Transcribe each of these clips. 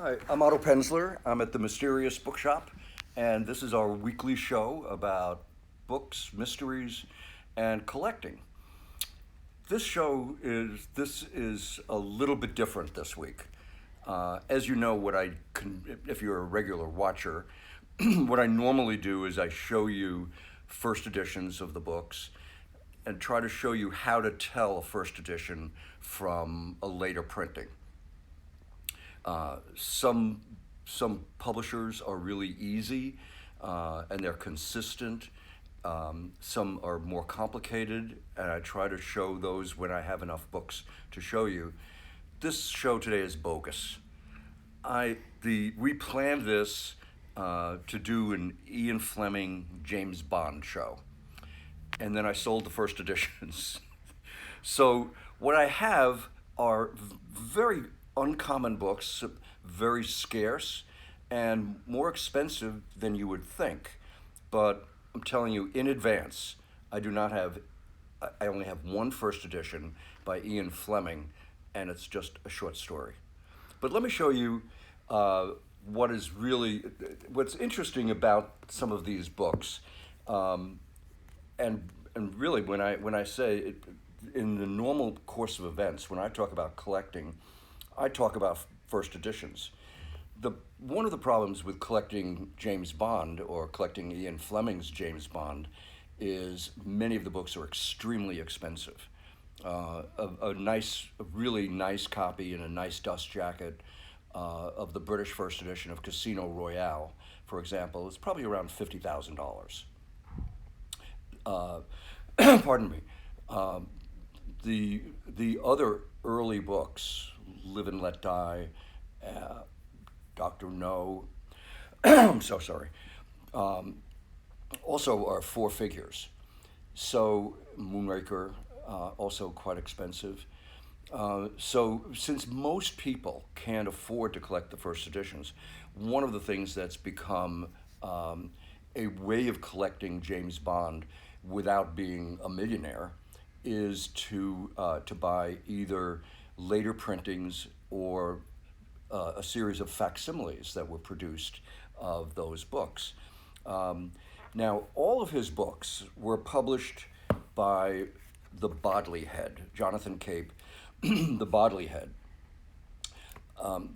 Hi, I'm Otto Penzler. I'm at the Mysterious Bookshop, and this is our weekly show about books, mysteries, and collecting. This is a little bit different this week. As you know, if you're a regular watcher, what I normally do is I show you first editions of the books and try to show you how to tell a first edition from a later printing. Some publishers are really easy and they're consistent. Some are more complicated, and I try to show those when I have enough books to show you. This show today is bogus. We planned this to do an Ian Fleming James Bond show, and then I sold the first editions. So what I have are very uncommon books, very scarce, and more expensive than you would think. But I'm telling you in advance, I do not have. I only have one first edition by Ian Fleming, and it's just a short story. But let me show you what's interesting about some of these books, and really when I say it, in the normal course of events, when I talk about collecting, I talk about first editions. One of the problems with collecting James Bond or collecting Ian Fleming's James Bond is many of the books are extremely expensive. A really nice copy in a nice dust jacket of the British first edition of Casino Royale, for example, is probably around $50,000. Pardon me. The other early books, Live and Let Die, Dr. No, I'm so sorry, also are four figures. So Moonraker, also quite expensive. So since most people can't afford to collect the first editions, one of the things that's become a way of collecting James Bond without being a millionaire is to buy either later printings or a series of facsimiles that were produced of those books. Now, all of his books were published by the Bodley Head, Jonathan Cape, the Bodley Head.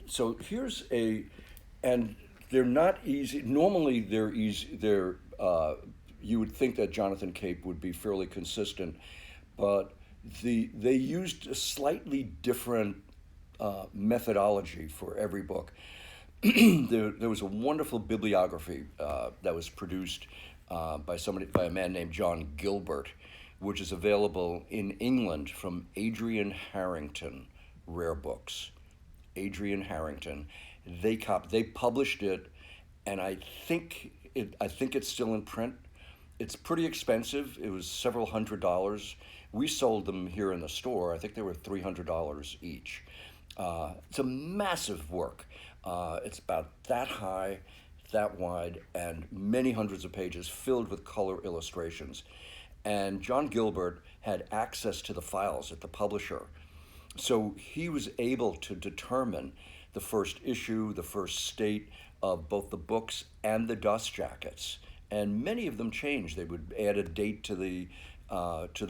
So here's and they're not easy. Normally, they're easy. You would think that Jonathan Cape would be fairly consistent, but they used a slightly different methodology for every book. There was a wonderful bibliography that was produced by a man named John Gilbert, which is available in England from Adrian Harrington Rare Books. Adrian Harrington, they published it, and I think it's still in print. It's pretty expensive. It was several $100s. We sold them here in the store. I think they were $300 each. It's a massive work. It's about that high, that wide, and many hundreds of pages filled with color illustrations. And John Gilbert had access to the files at the publisher. So he was able to determine the first issue, the first state of both the books and the dust jackets. And many of them changed. They would add a date to the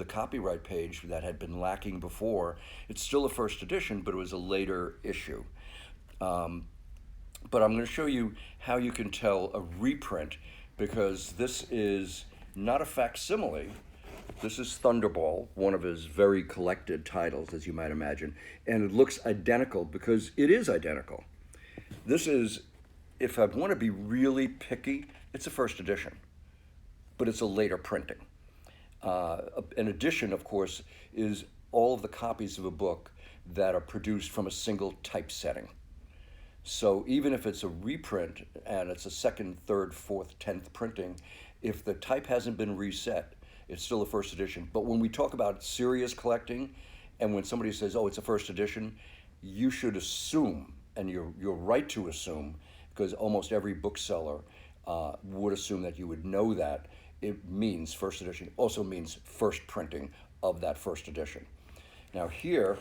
copyright page that had been lacking before. It's still a first edition, but it was a later issue. But I'm going to show you how you can tell a reprint, because this is not a facsimile. This is Thunderball, one of his very collected titles, as you might imagine. And it looks identical because it is identical. This is, if I want to be really picky, it's a first edition, but it's a later printing. An edition, of course, is all of the copies of a book that are produced from a single typesetting. So even if it's a reprint and it's a second, third, fourth, 10th printing, if the type hasn't been reset, it's still a first edition. But when we talk about serious collecting, and when somebody says, oh, it's a first edition, you should assume, and you're right to assume, because almost every bookseller would assume that you would know that, it means first edition, also means first printing of that first edition. Now here,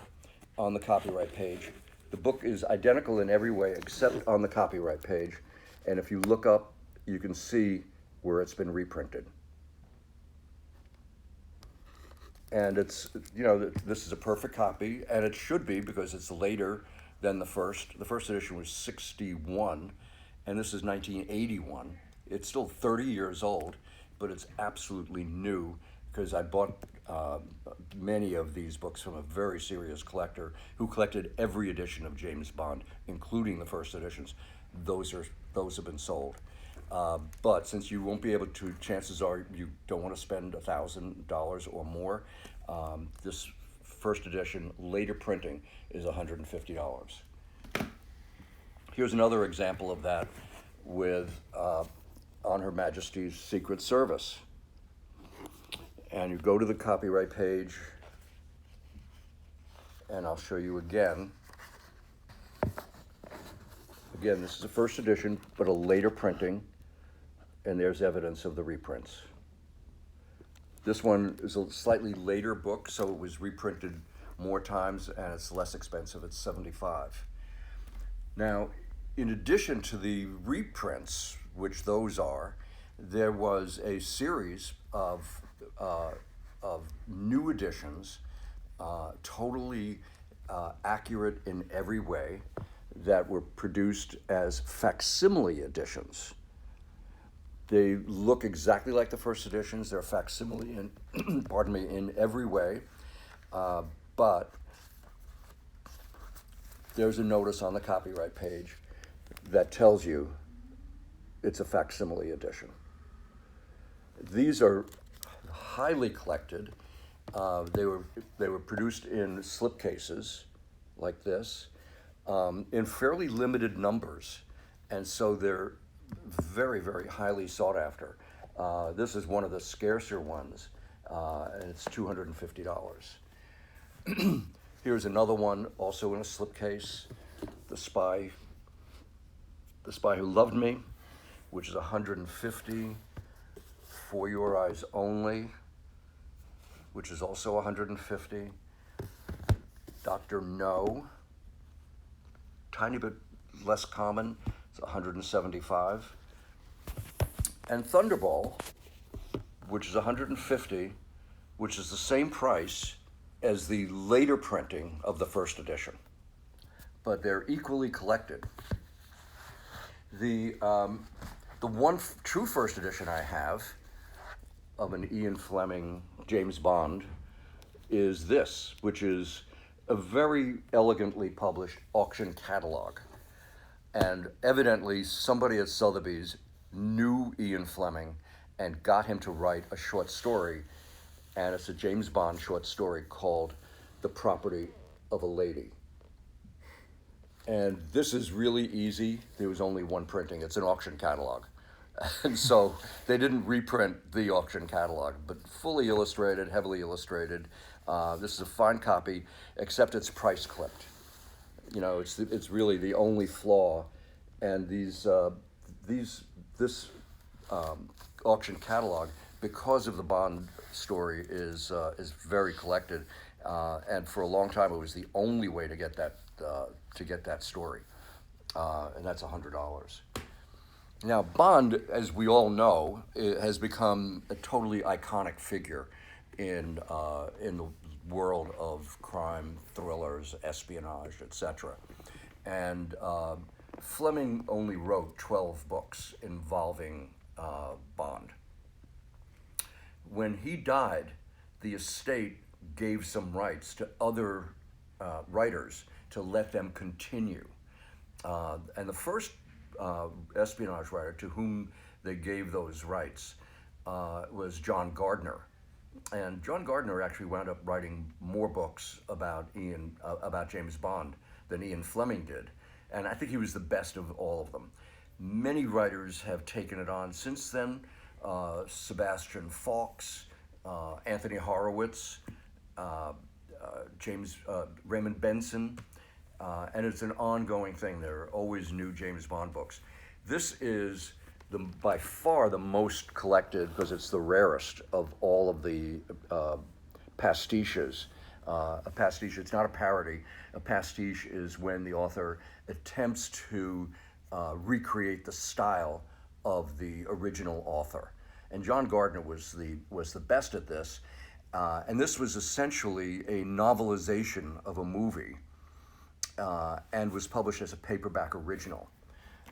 on the copyright page, The book is identical in every way except on the copyright page. And if you look up, you can see where it's been reprinted. And it's, this is a perfect copy, and it should be because it's later than the first. The first edition was 61, and this is 1981. It's still 30 years old, but it's absolutely new because I bought many of these books from a very serious collector who collected every edition of James Bond, including the first editions. Those have been sold. But since you won't be able to, chances are you don't want to spend $1,000 or more, this first edition, later printing, is $150. Here's another example of that with On Her Majesty's Secret Service. And you go to the copyright page, and I'll show you again. Again, this is the first edition, but a later printing, and there's evidence of the reprints. This one is a slightly later book, so it was reprinted more times, and it's less expensive. It's $75. Now, in addition to the reprints, which those are, there was a series of new editions, totally accurate in every way, that were produced as facsimile editions. They look exactly like the first editions. They're facsimile in, pardon me, in every way, but there's a notice on the copyright page that tells you it's a facsimile edition. These are highly collected. They were produced in slipcases like this, in fairly limited numbers, and so they're very, very highly sought after. This is one of the scarcer ones, and it's $250. Here's another one, also in a slipcase, The Spy Who Loved Me, which is $150. For Your Eyes Only, which is also $150. Dr. No, tiny bit less common, it's $175. And Thunderball, which is $150, which is the same price as the later printing of the first edition, but they're equally collected. The one true first edition I have of an Ian Fleming James Bond is this, which is a very elegantly published auction catalog. And evidently somebody at Sotheby's knew Ian Fleming and got him to write a short story, and it's a James Bond short story called The Property of a Lady. And this is really easy. There was only one printing. It's an auction catalog. And so they didn't reprint the auction catalog, but fully illustrated, heavily illustrated. This is a fine copy, except it's price clipped. It's really the only flaw. And this auction catalog, because of the Bond story, is very collected. And for a long time, it was the only way to get that story, and that's $100. Now, Bond, as we all know, has become a totally iconic figure in the world of crime, thrillers, espionage, etc. And Fleming only wrote 12 books involving Bond. When he died, the estate gave some rights to other writers to let them continue. And the first espionage writer to whom they gave those rights was John Gardner. And John Gardner actually wound up writing more books about James Bond than Ian Fleming did. And I think he was the best of all of them. Many writers have taken it on since then. Sebastian Faulks, Anthony Horowitz, Raymond Benson, and it's an ongoing thing. There are always new James Bond books. This is by far the most collected because it's the rarest of all of the pastiches. A pastiche, it's not a parody. A pastiche is when the author attempts to recreate the style of the original author. And John Gardner was the best at this. And this was essentially a novelization of a movie and was published as a paperback original.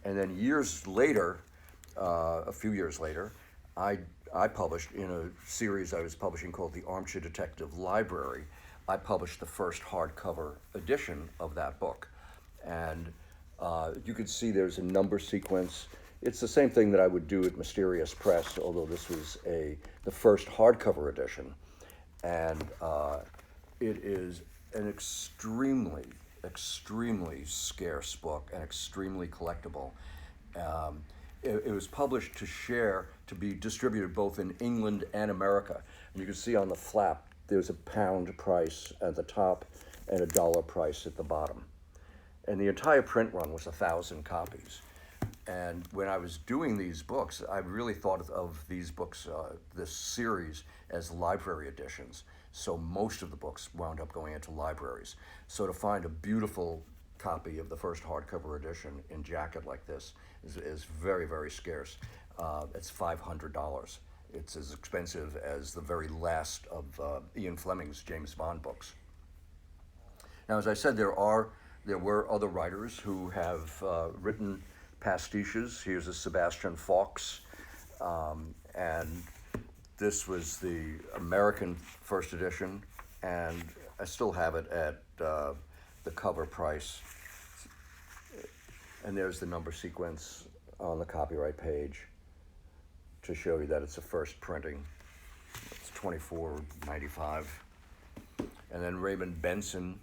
And then years later, a few years later, I published in a series I was publishing called The Armchair Detective Library. I published the first hardcover edition of that book. And you can see there's a number sequence. It's the same thing that I would do at Mysterious Press, although this was the first hardcover edition. And it is an extremely scarce book and extremely collectible. It was published to be distributed both in England and America. And you can see on the flap, there's a pound price at the top and a dollar price at the bottom. And the entire print run was 1,000 copies. And when I was doing these books, I really thought of these books, this series, as library editions. So most of the books wound up going into libraries. So to find a beautiful copy of the first hardcover edition in jacket like this is very, very scarce. It's $500. It's as expensive as the very last of Ian Fleming's James Bond books. Now, as I said, there were other writers who have written pastiches. Here's a Sebastian Faulks, and this was the American first edition, and I still have it at the cover price. And there's the number sequence on the copyright page to show you that it's the first printing. It's $24.95. And then Raymond Benson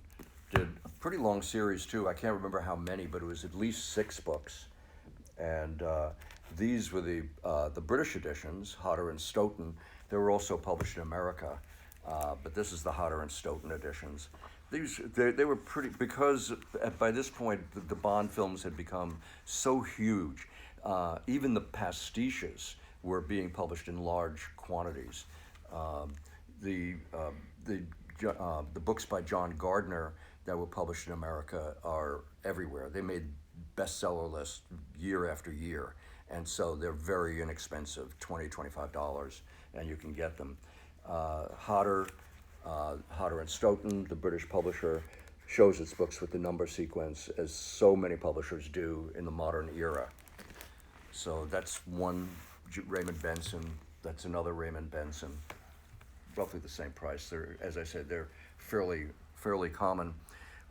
did a pretty long series too. I can't remember how many, but it was at least 6 books. And these were the British editions, Hodder and Stoughton. They were also published in America, but this is the Hodder and Stoughton editions. They were pretty, because by this point the Bond films had become so huge. Even the pastiches were being published in large quantities. The books by John Gardner that were published in America are everywhere. They made bestseller lists year after year, and so they're very inexpensive, $20, $25, and you can get them. Hodder and Stoughton, the British publisher, shows its books with the number sequence, as so many publishers do in the modern era. So that's one Raymond Benson, that's another Raymond Benson, roughly the same price. As I said, they're fairly common.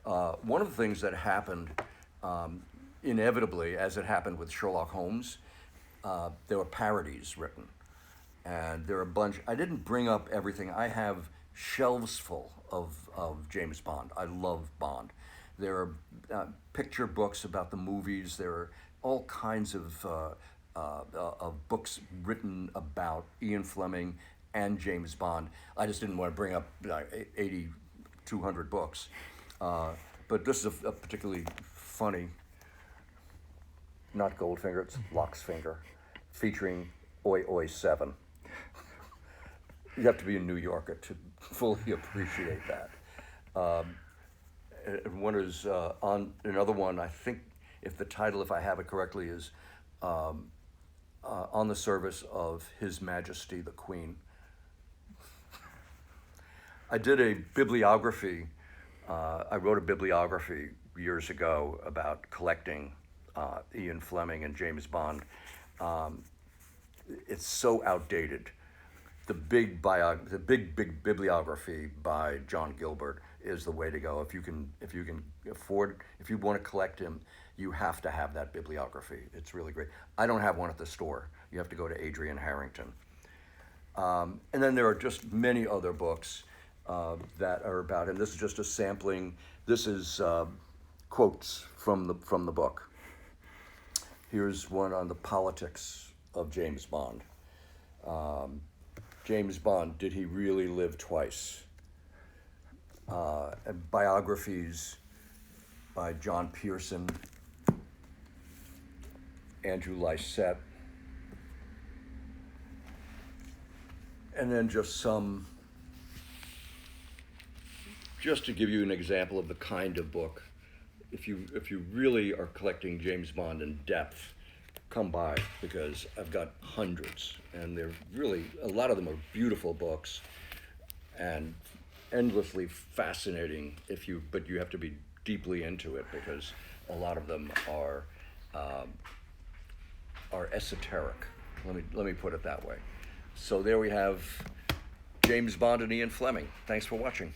One of the things that happened, inevitably, as it happened with Sherlock Holmes, there were parodies written. And there are a bunch. I didn't bring up everything. I have shelves full of James Bond. I love Bond. There are picture books about the movies. There are all kinds of books written about Ian Fleming and James Bond. I just didn't want to bring up 80, 200 books. But this is a particularly funny, not Goldfinger, it's Lock's Finger, featuring Oi Oi 7. You have to be a New Yorker to fully appreciate that. And one is on another one. I think if the title, if I have it correctly, is "On the Service of His Majesty the Queen." I did a bibliography. I wrote a bibliography years ago about collecting Ian Fleming and James Bond. It's so outdated. The big bibliography by John Gilbert is the way to go. If you can afford, if you want to collect him, you have to have that bibliography. It's really great. I don't have one at the store. You have to go to Adrian Harrington. And then there are just many other books that are about him. This is just a sampling. This is quotes from the book. Here's one on the politics of James Bond. James Bond, did he really live twice? And biographies by John Pearson, Andrew Lysette, and then just some just to give you an example of the kind of book, if you really are collecting James Bond in depth, come by, because I've got hundreds, and they're really, a lot of them are beautiful books and endlessly fascinating but you have to be deeply into it, because a lot of them are esoteric. Let me put it that way. So there we have James Bond and Ian Fleming. Thanks for watching.